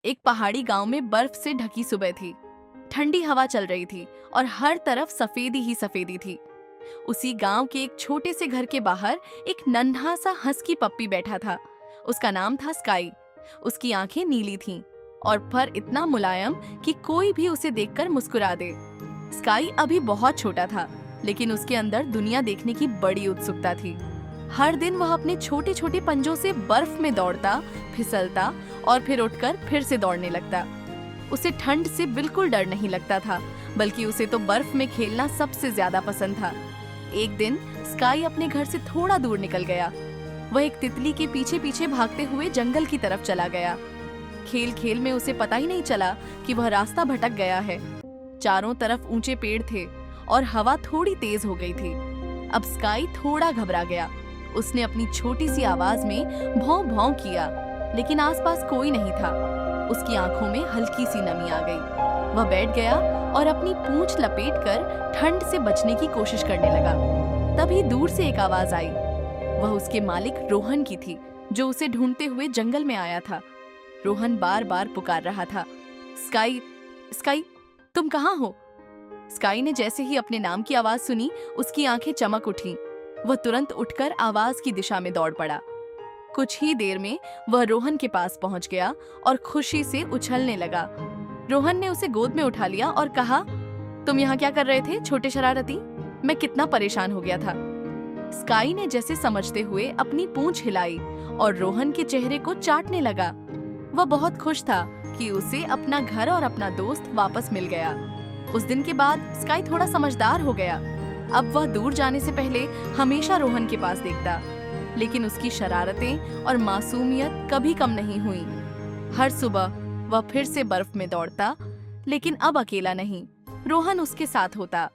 एक पहाड़ी गांव में बर्फ से ढकी सुबह थी। ठंडी हवा चल रही थी और हर तरफ सफेदी ही सफेदी थी। उसी गांव के एक छोटे से घर के बाहर एक नन्हा सा हस्की पप्पी बैठा था। उसका नाम था स्काई। उसकी आंखें नीली थीं और फर इतना मुलायम कि कोई भी उसे देखकर मुस्कुरा दे। स्काई अभी बहुत छोटा था, लेकिन उसके अंदर दुनिया देखने की बड़ी उत्सुकता थी। हर दिन वह अपने छोटे छोटे पंजों से बर्फ में दौड़ता, फिसलता और फिर उठकर फिर से दौड़ने लगता। उसे ठंड से बिल्कुल डर नहीं लगता था, बल्कि उसे तो बर्फ में खेलना सबसे ज्यादा पसंद था। एक दिन स्काई अपने घर से थोड़ा दूर निकल गया। वह एक तितली के पीछे पीछे भागते हुए जंगल की तरफ चला गया। खेल खेल में उसे पता ही नहीं चला कि वह रास्ता भटक गया है। चारों तरफ ऊंचे पेड़ थे और हवा थोड़ी तेज हो गई थी। अब स्काई थोड़ा घबरा गया। उसने अपनी छोटी सी आवाज में भौं भौं किया, लेकिन आसपास कोई नहीं था। उसकी आंखों में हल्की सी नमी आ गई। वह बैठ गया और अपनी पूंछ लपेटकर ठंड से बचने की कोशिश करने लगा। तभी दूर से एक आवाज आई। वह उसके मालिक रोहन की थी, जो उसे ढूंढते हुए जंगल में आया था। रोहन बार बार पुकार रहा था, स्काई, स्काई, तुम कहाँ हो? स्काई ने जैसे ही अपने नाम की आवाज सुनी, उसकी आंखें चमक उठी। वह तुरंत उठकर आवाज की दिशा में दौड़ पड़ा। कुछ ही देर में वह रोहन के पास पहुंच गया और खुशी से उछलने लगा। रोहन ने उसे गोद में उठा लिया और कहा, तुम यहाँ क्या कर रहे थे, छोटे शरारती? मैं कितना परेशान हो गया था। स्काई ने जैसे समझते हुए अपनी पूंछ हिलाई और रोहन के चेहरे को चाटने लगा। वह बहुत खुश था कि उसे अपना घर और अपना दोस्त वापस मिल गया। उस दिन के बाद स्काई थोड़ा समझदार हो गया। अब वह दूर जाने से पहले हमेशा रोहन के पास देखता, लेकिन उसकी शरारतें और मासूमियत कभी कम नहीं हुई। हर सुबह वह फिर से बर्फ में दौड़ता, लेकिन अब अकेला नहीं, रोहन उसके साथ होता।